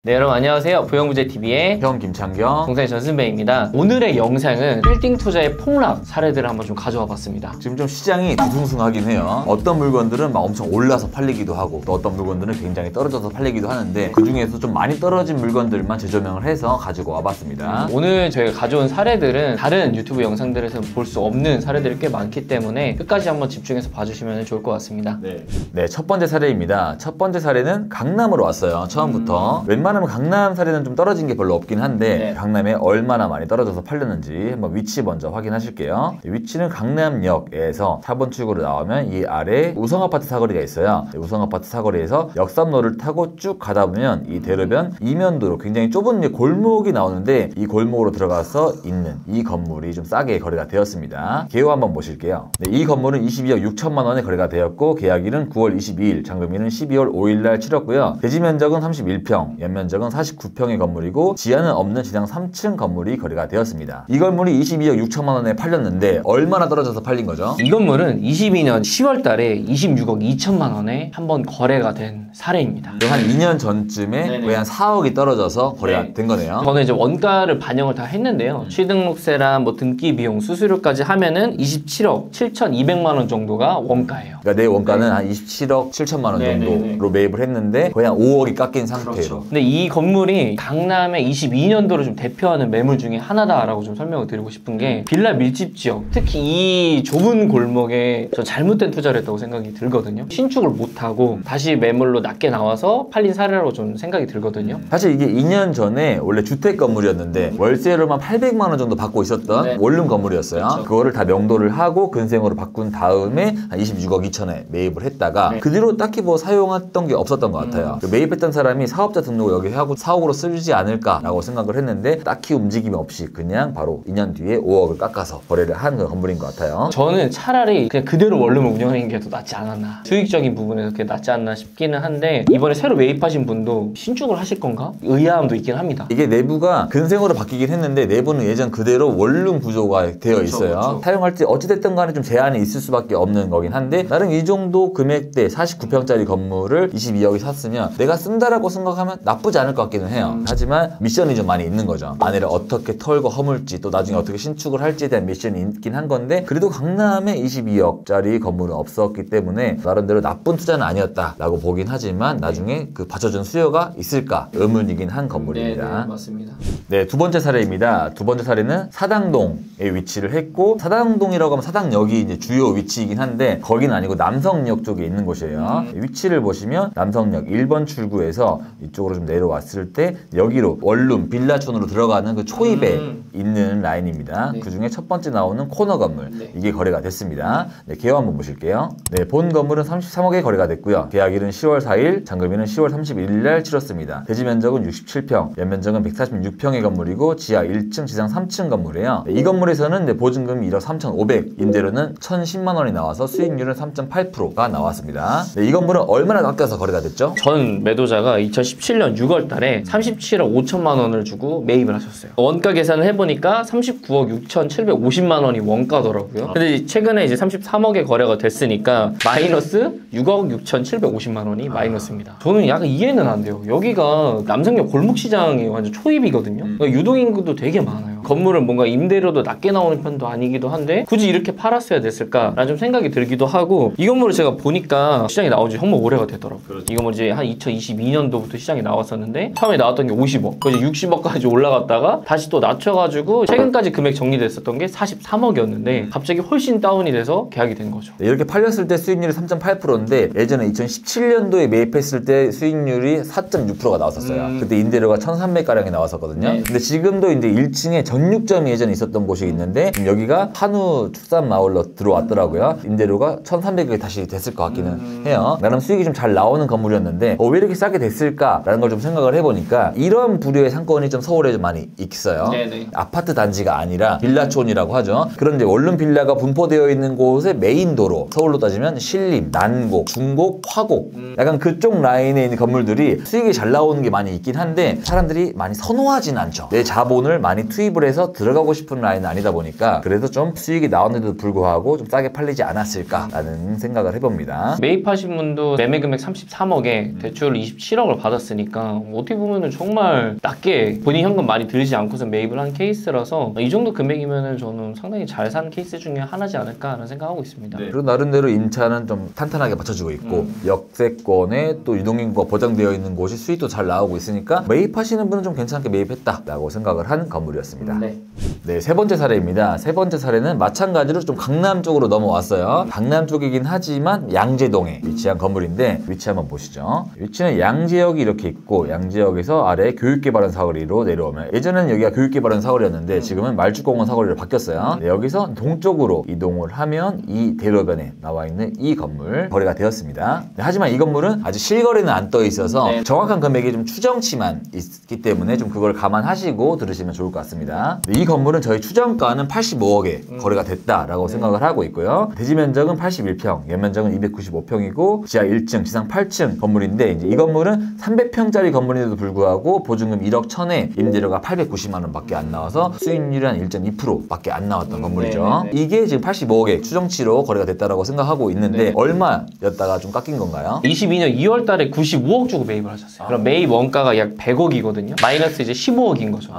네, 여러분 안녕하세요. 부영부재TV의 형 김창경, 동생의 전승배입니다. 오늘의 영상은 빌딩 투자의 폭락 사례들을 한번 좀 가져와 봤습니다. 지금 좀 시장이 뒤숭숭하긴 해요. 어떤 물건들은 막 엄청 올라서 팔리기도 하고 또 어떤 물건들은 굉장히 떨어져서 팔리기도 하는데 그 중에서 좀 많이 떨어진 물건들만 재조명을 해서 가지고 와봤습니다. 오늘 저희가 가져온 사례들은 다른 유튜브 영상들에서 볼 수 없는 사례들이 꽤 많기 때문에 끝까지 한번 집중해서 봐주시면 좋을 것 같습니다. 네, 첫 번째 사례입니다. 첫 번째 사례는 강남으로 왔어요. 처음부터. 웬만하면 강남 사례는 좀 떨어진 게 별로 없긴 한데 강남에 얼마나 많이 떨어져서 팔렸는지 한번 위치 먼저 확인하실게요. 위치는 강남역에서 4번 출구로 나오면 이 아래 우성아파트 사거리가 있어요. 우성아파트 사거리에서 역삼로를 타고 쭉 가다 보면 이 대로변 이면도로 굉장히 좁은 골목이 나오는데 이 골목으로 들어가서 있는 이 건물이 좀 싸게 거래가 되었습니다. 개요 한번 보실게요. 네, 이 건물은 22억 6천만 원에 거래가 되었고 계약일은 9월 22일, 잔금일은 12월 5일 날 치렀고요. 대지 면적은 31평, 연면적은 49평의 건물이고 지하는 없는 지상 3층 건물이 거래가 되었습니다. 이 건물이 22억 6천만 원에 팔렸는데 얼마나 떨어져서 팔린 거죠? 이 건물은 22년 10월 달에 26억 2천만 원에 한번 거래가 된 사례입니다. 한 2년 전쯤에 거의 한 4억이 떨어져서 거래가 된 거네요. 저는 이제 원가를 반영을 다 했는데요. 취등록세랑 뭐 등기 비용, 수수료까지 하면은 27억 7,200만 원 정도가 원가예요. 그러니까 내 원가는 한 27억 7천만 원 정도로 매입을 했는데 거의 한 5억이 깎인 상태로. 그렇죠. 근데 이 건물이 강남의 22년도를 좀 대표하는 매물 중에 하나다라고 좀 설명을 드리고 싶은 게 빌라 밀집 지역, 특히 이 좁은 골목에 저 잘못된 투자를 했다고 생각이 들거든요. 신축을 못하고 다시 매물로 낮게 나와서 팔린 사례라고 좀 생각이 들거든요. 사실 이게 2년 전에 원래 주택 건물이었는데 월세로만 800만 원 정도 받고 있었던 원룸 건물이었어요. 그렇죠. 그거를 다 명도를 하고 근생으로 바꾼 다음에 한 26억 2천에 매입을 했다가 그 뒤로 딱히 뭐 사용했던 게 없었던 것 같아요. 매입했던 사람이 사업자 등록을 여기 하고 사옥으로 쓰지 않을까라고 생각을 했는데 딱히 움직임 없이 그냥 바로 2년 뒤에 5억을 깎아서 거래를 한 건물인 것 같아요. 저는 차라리 그냥 그대로 원룸을 운영하는 게 더 낫지 않았나, 수익적인 부분에서 그게 낫지 않나 싶기는 한데 이번에 새로 매입하신 분도 신축을 하실 건가? 의아함도 있긴 합니다. 이게 내부가 근생으로 바뀌긴 했는데 내부는 예전 그대로 원룸 구조가 되어 있어요. 그렇죠. 사용할 때 어찌됐든 간에 좀 제한이 있을 수밖에 없는 거긴 한데 나름 이 정도 금액대 49평짜리 건물을 22억이 샀으면 내가 쓴다라고 생각하면 나쁘지 않을 것 같기는 해요. 하지만 미션이 좀 많이 있는 거죠. 안에를 어떻게 털고 허물지 또 나중에 어떻게 신축을 할지에 대한 미션이 있긴 한 건데 그래도 강남에 22억짜리 건물은 없었기 때문에 나름대로 나쁜 투자는 아니었다라고 보긴 하지만 나중에 그 받쳐준 수요가 있을까 의문이긴 한 건물입니다. 네, 맞습니다. 네, 두 번째 사례입니다. 두 번째 사례는 사당동에 위치를 했고 사당동이라고 하면 사당역이 이제 주요 위치이긴 한데 거기는 아니고 남성역 쪽에 있는 곳이에요. 위치를 보시면 남성역 1번 출구에서 이쪽으로 좀 내려왔을 때 여기로 원룸 빌라촌으로 들어가는 그 초입에 있는 라인입니다. 그 중에 첫 번째 나오는 코너 건물 이게 거래가 됐습니다. 네, 개요 한번 보실게요. 네, 본 건물은 33억에 거래가 됐고요. 계약일은 10월 4일, 잔금일은 10월 31일 날 치렀습니다. 대지 면적은 67평, 연면적은 146평의 건물이고 지하 1층, 지상 3층 건물이에요. 네, 이 건물에서는 보증금이 1억 3,500, 임대료는 1,010만 원이 나와서 수익률은 3.8%가 나왔습니다. 네, 이 건물은 얼마나 깎여서 거래가 됐죠? 전 매도자가 2017년 6월 달에 37억 5천만 원을 주고 매입을 하셨어요. 원가 계산을 해보니까 39억 6,750만 원이 원가더라고요. 근데 최근에 이제 33억에 거래가 됐으니까 마이너스 6억 6,750만 원이 마이너스입니다. 저는 약간 이해는 안 돼요. 여기가 남성역 골목시장이 완전 초입이거든요. 그러니까 유동인구도 되게 많아요. 건물은 뭔가 임대료도 낮게 나오는 편도 아니기도 한데 굳이 이렇게 팔았어야 됐을까라는 좀 생각이 들기도 하고 이 건물을 제가 보니까 시장에 나온 지 정말 오래가 되더라고요. 그렇죠. 이 건물 이제 한 2022년도부터 시장에 나왔었는데 처음에 나왔던 게 50억, 그래서 60억까지 올라갔다가 다시 또 낮춰가지고 최근까지 금액 정리됐었던 게 43억이었는데 갑자기 훨씬 다운이 돼서 계약이 된 거죠. 네, 이렇게 팔렸을 때 수익률이 3.8%인데 예전에 2017년도에 매입했을 때 수익률이 4.6%가 나왔었어요. 그때 임대료가 1,300가량이 나왔었거든요. 근데 지금도 이제 1층에 정육점이 예전에 있었던 곳이 있는데 지금 여기가 한우 축산마을로 들어왔더라고요. 임대료가 1,300이 다시 됐을 것 같기는 해요. 나름 수익이 좀 잘 나오는 건물이었는데 왜 이렇게 싸게 됐을까라는 걸 좀 생각을 해보니까 이런 부류의 상권이 좀 서울에 좀 많이 있어요. 아파트 단지가 아니라 빌라촌이라고 하죠. 그런데 원룸 빌라가 분포되어 있는 곳의 메인 도로, 서울로 따지면 신림, 난곡, 중곡, 화곡 약간 그쪽 라인에 있는 건물들이 수익이 잘 나오는 게 많이 있긴 한데 사람들이 많이 선호하진 않죠. 내 자본을 많이 투입을 해서 들어가고 싶은 라인은 아니다 보니까 그래도 좀 수익이 나왔는데도 불구하고 좀 싸게 팔리지 않았을까라는 생각을 해봅니다. 매입하신 분도 매매 금액 33억에 대출 27억을 받았으니까 어떻게 보면은 정말 낮게 본인 현금 많이 들지 않고서 매입을 한 케이스라서 이 정도 금액이면은 저는 상당히 잘 산 케이스 중에 하나지 않을까라는 생각하고 있습니다. 그리고 나름대로 임차는 좀 탄탄하게 받쳐주고 있고 역세권에 또 유동인구가 보장되어 있는 곳이 수익도 잘 나오고 있으니까 매입하시는 분은 좀 괜찮게 매입했다라고 생각을 한 건물이었습니다. 네, 세 번째 사례입니다. 세 번째 사례는 마찬가지로 좀 강남 쪽으로 넘어왔어요. 강남 쪽이긴 하지만 양재동에 위치한 건물인데 위치 한번 보시죠. 위치는 양재역이 이렇게 있고 양재역에서 아래 교육개발원 사거리로 내려오면 예전에는 여기가 교육개발원 사거리였는데 지금은 말죽공원 사거리로 바뀌었어요. 네, 여기서 동쪽으로 이동을 하면 이 대로변에 나와 있는 이 건물 거래가 되었습니다. 네, 하지만 이 건물은 아직 실거래는 안 떠 있어서 정확한 금액이 좀 추정치만 있기 때문에 좀 그걸 감안하시고 들으시면 좋을 것 같습니다. 네, 이 건물은 저희 추정가는 85억에 거래가 됐다라고 생각을 하고 있고요. 대지 면적은 81평, 연면적은 295평이고 지하 1층, 지상 8층 건물인데 이제 이 건물은 300평짜리 건물인데도 불구하고 보증금 1억 1000에 임대료가 890만 원밖에 안 나와서 수익률이 한 1.2%밖에 안 나왔던 건물이죠. 이게 지금 85억에 추정치로 거래가 됐다라고 생각하고 있는데 얼마였다가 좀 깎인 건가요? 22년 2월 달에 95억 주고 매입을 하셨어요. 그럼 매입 원가가 약 100억이거든요. 마이너스 이제 15억인 거죠.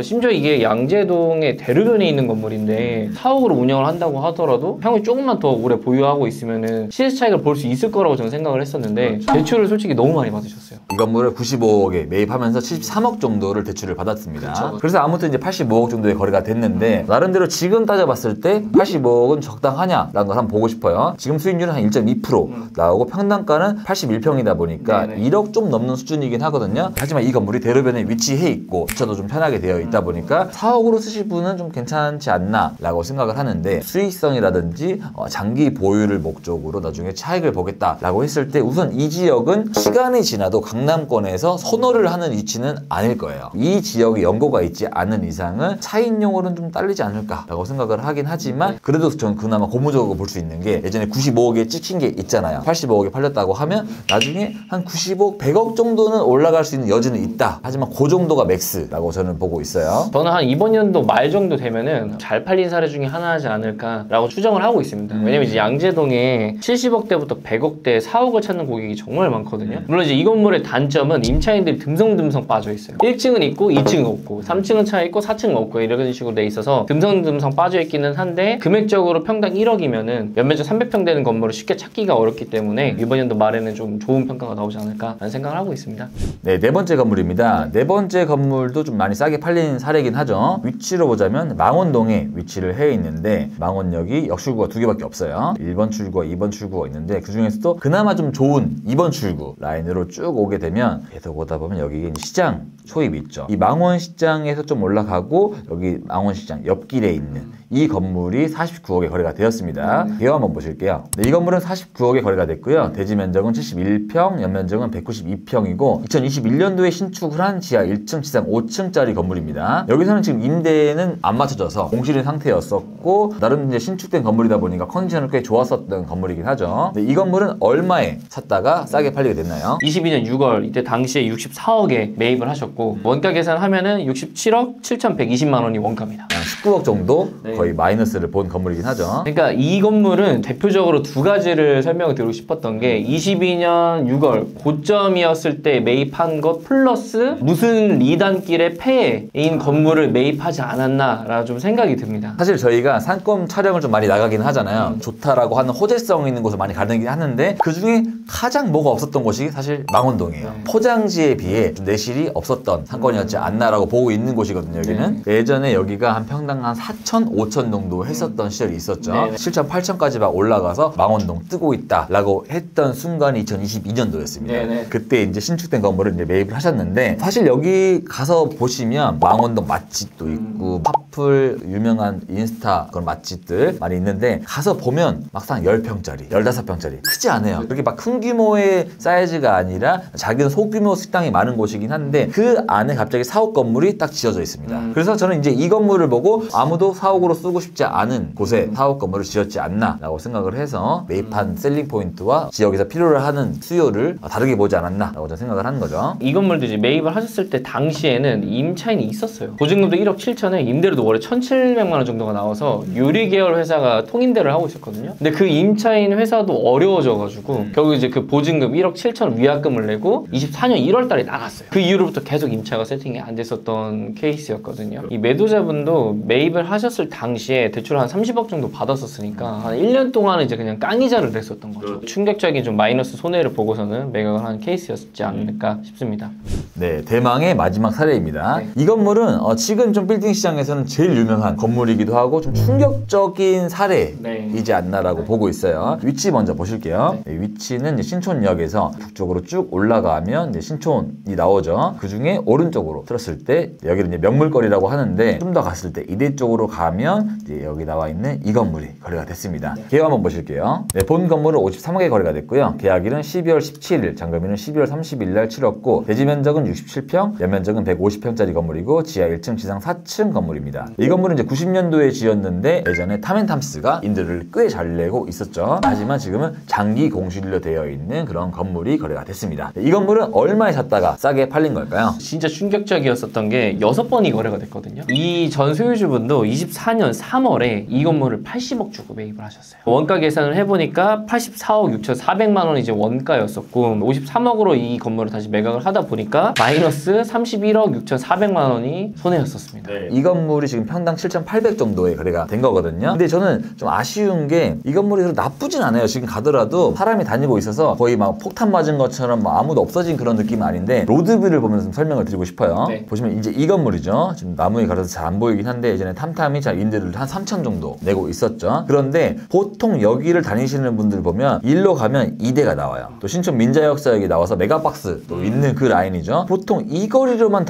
심지어 이게 양재동의 대로변에 있는 건물인데 4억으로 운영을 한다고 하더라도 평이 조금만 더 오래 보유하고 있으면은 시세 차익을 볼 수 있을 거라고 저는 생각을 했었는데 대출을 솔직히 너무 많이 받으셨어요. 이 건물을 95억에 매입하면서 73억 정도를 대출을 받았습니다. 그래서 아무튼 이제 85억 정도의 거래가 됐는데 나름대로 지금 따져봤을 때 85억은 적당하냐라는 걸 한번 보고 싶어요. 지금 수익률은 한 1.2% 나오고 평당가는 81평이다 보니까 1억 좀 넘는 수준이긴 하거든요. 하지만 이 건물이 대로변에 위치해 있고 주차도 좀 편하게 되어 있다 보니까 4억으로 쓰실 분은 좀 괜찮지 않나 라고 생각을 하는데 수익성이라든지 장기 보유를 목적으로 나중에 차익을 보겠다라고 했을 때 우선 이 지역은 시간이 지나도 강남권에서 선호를 하는 위치는 아닐 거예요. 이 지역에 연고가 있지 않은 이상은 차익용으로는 좀 딸리지 않을까라고 생각을 하긴 하지만 그래도 저는 그나마 고무적으로 볼 수 있는 게 예전에 95억에 찍힌 게 있잖아요. 85억에 팔렸다고 하면 나중에 한 95억, 100억 정도는 올라갈 수 있는 여지는 있다. 하지만 그 정도가 맥스라고 저는 보고 있어요. 저는 한 이번 연도 말 정도 되면은 잘 팔린 사례 중에 하나지 않을까라고 추정을 하고 있습니다. 왜냐면 이제 양재동에 70억대부터 100억대 4억을 찾는 고객이 정말 많거든요. 물론 이제 이 건물의 단점은 임차인들이 듬성듬성 빠져 있어요. 1층은 있고 2층은 없고 3층은 차 있고 4층은 없고 이런 식으로 돼 있어서 듬성듬성 빠져 있기는 한데 금액적으로 평당 1억이면은 연면적 300평 되는 건물을 쉽게 찾기가 어렵기 때문에 이번 연도 말에는 좀 좋은 평가가 나오지 않을까라는 생각을 하고 있습니다. 네, 네 번째 건물입니다. 네 번째 건물도 좀 많이 싸게 팔린 사례긴 하죠. 위치로 보자면 망원동에 위치를 해 있는데 망원역이 역출구가 2개밖에 없어요. 1번 출구와 2번 출구가 있는데 그 중에서도 그나마 좀 좋은 2번 출구 라인으로 쭉 오게 되면 계속 오다 보면 여기 시장 초입이 있죠. 이 망원시장에서 좀 올라가고 여기 망원시장 옆길에 있는 이 건물이 49억에 거래가 되었습니다. 대화 한번 보실게요. 네, 이 건물은 49억에 거래가 됐고요. 대지 면적은 71평, 연면적은 192평이고 2021년도에 신축을 한 지하 1층, 지상 5층짜리 건물입니다. 여기서는 지금 임대는 안 맞춰져서 공실인 상태였었고 나름 이제 신축된 건물이다 보니까 컨디션은 꽤 좋았었던 건물이긴 하죠. 네, 이 건물은 얼마에 샀다가 싸게 팔리게 됐나요? 22년 6월 이때 당시에 64억에 매입을 하셨고 원가 계산하면은 67억 7,120만 원이 원가입니다. 19억 정도 거의 마이너스를 본 건물이긴 하죠. 그러니까 이 건물은 대표적으로 두 가지를 설명을 드리고 싶었던 게 22년 6월 고점이었을 때 매입한 것 플러스 무슨 리단길의 폐해인 건물을 매입하지 않았나라고 좀 생각이 듭니다. 사실 저희가 상권 촬영을 좀 많이 나가긴 하잖아요. 좋다라고 하는 호재성 있는 곳을 많이 가긴 하는데 그 중에 가장 뭐가 없었던 곳이 사실 망원동이에요. 포장지에 비해 좀 내실이 없었던 상권이었지 않나라고 보고 있는 곳이거든요. 여기는 예전에 여기가 한 평당 한 4천, 5천 정도 했었던 시절이 있었죠. 7천, 8천까지 막 올라가서 망원동 뜨고 있다라고 했던 순간이 2022년도였습니다. 그때 이제 신축된 건물을 이제 매입을 하셨는데 사실 여기 가서 보시면 망원동 맛집도 있고 커플 유명한 인스타 그런 맛집들 많이 있는데 가서 보면 막상 10평짜리, 15평짜리 크지 않아요. 그렇게 막 큰 규모의 사이즈가 아니라 작은 소규모 식당이 많은 곳이긴 한데 그 안에 갑자기 사옥 건물이 딱 지어져 있습니다. 그래서 저는 이제 이 건물을 보고 아무도 사옥으로 쓰고 싶지 않은 곳에 사옥 건물을 지었지 않나 라고 생각을 해서 매입한 셀링 포인트와 지역에서 필요로 하는 수요를 다르게 보지 않았나 라고 저는 생각을 하는 거죠. 이 건물도 이제 매입을 하셨을 때 당시에는 임차인이 있었어요. 보증금도 1억 7천에 임대료도 월에 1,700만 원 정도가 나와서 유리 계열 회사가 통임대를 하고 있었거든요. 근데 그 임차인 회사도 어려워져가지고 결국 이제 그 보증금 1억 7천 위약금을 내고 24년 1월 달에 나갔어요. 그 이후로부터 계속 임차가 세팅이 안 됐었던 케이스였거든요. 이 매도자분도 매입을 하셨을 당시에 대출 한 30억 정도 받았었으니까 한 1년 동안은 이제 그냥 깡이자를 냈었던 거죠. 충격적인 좀 마이너스 손해를 보고서는 매각을 한 케이스였지 않을까 싶습니다. 네, 대망의 마지막 사례입니다. 네. 이 건물은 지금 좀 빌딩 시장에서는 제일 유명한 건물이기도 하고 좀 충격적인 사례이지 않나라고 보고 있어요. 위치 먼저 보실게요. 네, 위치는 이제 신촌역에서 북쪽으로 쭉 올라가면 이제 신촌이 나오죠. 그 중에 오른쪽으로 들었을 때 여기는 이제 명물거리라고 하는데 좀 더 갔을 때 이대 쪽으로 가면 이제 여기 나와 있는 이 건물이 거래가 됐습니다. 계약 한번 보실게요. 네, 본 건물은 53억에 거래가 됐고요. 계약일은 12월 17일, 잔금일은 12월 30일 날 치렀고 대지 면적은 67평, 연면적은 150평짜리 건물이고 지하 1층, 지상 4층 건물입니다. 이 건물은 이제 90년도에 지었는데 예전에 탐앤탐스가 임대료를 꽤 잘 내고 있었죠. 하지만 지금은 장기 공실로 되어 있는 그런 건물이 거래가 됐습니다. 이 건물은 얼마에 샀다가 싸게 팔린 걸까요? 진짜 충격적이었었던 게 6번이 거래가 됐거든요. 이 전 소유주분도 24년 3월에 이 건물을 80억 주고 매입을 하셨어요. 원가 계산을 해보니까 84억 6,400만 원이 이제 원가였었고 53억으로 이 건물을 다시 매각을 하다 보니까 마이너스 31억 6,400만 원이 손해였었습니다. 네. 이 건물이 지금 평당 7,800 정도에 거래가 된 거거든요. 근데 저는 좀 아쉬운 게 이 건물이 그렇게 나쁘진 않아요. 지금 가더라도 사람이 다니고 있어서 거의 막 폭탄 맞은 것처럼 뭐 아무도 없어진 그런 느낌은 아닌데 로드뷰를 보면서 좀 설명을 드리고 싶어요. 네. 보시면 이제 이 건물이죠. 지금 나무에 가려서 잘 안 보이긴 한데 예전에 탐탐이 잘 임대료를 한 3천 정도 내고 있었죠. 그런데 보통 여기를 다니시는 분들 보면 일로 가면 이대가 나와요. 또 신촌 민자역사역이 나와서 메가박스 또 있는 그 라인이죠. 보통 이 거리로만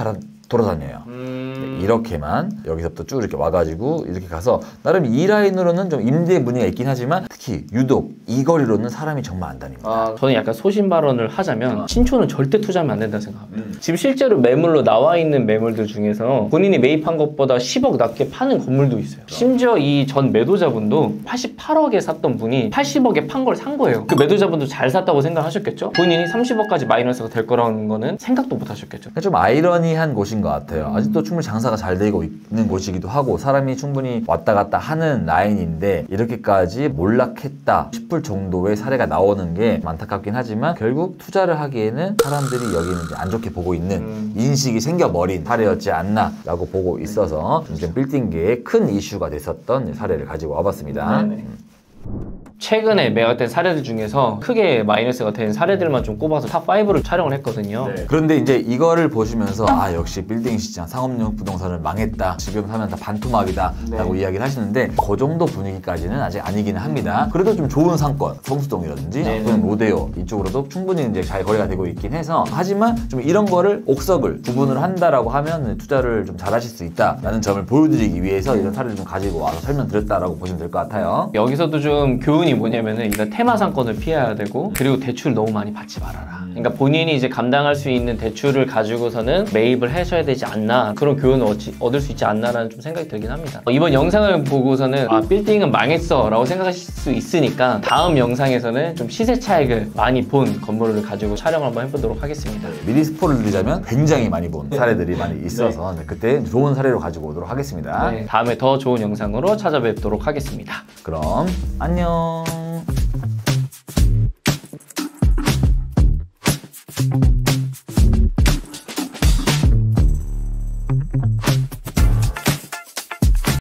돌아다녀요. 이렇게만 여기서부터 쭉 이렇게 와가지고 이렇게 가서 나름 이 라인으로는 좀 임대 문의가 있긴 하지만 특히 유독 이 거리로는 사람이 정말 안 다닙니다. 저는 약간 소신 발언을 하자면 신촌은 절대 투자하면 안 된다고 생각합니다. 지금 실제로 매물로 나와 있는 매물들 중에서 본인이 매입한 것보다 10억 낮게 파는 건물도 있어요. 심지어 이 전 매도자분도 88억에 샀던 분이 80억에 판 걸 산 거예요. 그 매도자분도 잘 샀다고 생각하셨겠죠? 본인이 30억까지 마이너스가 될 거라는 거는 생각도 못 하셨겠죠? 좀 아이러니한 곳인 것 같아요. 아직도 충분히 장사가 잘 되고 있는 곳이기도 하고 사람이 충분히 왔다 갔다 하는 라인인데 이렇게까지 몰락했다 싶을 정도의 사례가 나오는 게 안타깝긴 하지만 결국 투자를 하기에는 사람들이 여기는 이제 안 좋게 보고 있는 인식이 생겨버린 사례였지 않나 라고 보고 있어서 좀 빌딩계에 큰 이슈가 됐었던 사례를 가지고 와봤습니다. 최근에 매각된 사례들 중에서 크게 마이너스가 된 사례들만 좀 꼽아서 탑5를 촬영을 했거든요. 그런데 이제 이거를 보시면서 아 역시 빌딩 시장 상업용 부동산은 망했다. 지금 사면 다 반토막이다 라고 이야기를 하시는데 그 정도 분위기까지는 아직 아니기는 합니다. 그래도 좀 좋은 상권 성수동이라든지 또는 로데오 이쪽으로도 충분히 이제 잘 거래가 되고 있긴 해서 하지만 좀 이런 거를 옥석을 구분을 한다라고 하면 투자를 좀 잘하실 수 있다라는 점을 보여드리기 위해서 이런 사례를 좀 가지고 와서 설명드렸다라고 보시면 될 것 같아요. 여기서도 좀 교훈이 뭐냐면은 이거 테마 상권을 피해야 되고 그리고 대출 너무 많이 받지 말아라. 그러니까 본인이 이제 감당할 수 있는 대출을 가지고서는 매입을 하셔야 되지 않나 그런 교훈을 얻을 수 있지 않나라는 좀 생각이 들긴 합니다. 이번 영상을 보고서는 아 빌딩은 망했어 라고 생각하실 수 있으니까 다음 영상에서는 좀 시세 차익을 많이 본 건물을 가지고 촬영을 한번 해보도록 하겠습니다. 미리 스포를 드리자면 굉장히 많이 본 사례들이 많이 있어서 그때 좋은 사례로 가지고 오도록 하겠습니다. 다음에 더 좋은 영상으로 찾아뵙도록 하겠습니다. 그럼 안녕.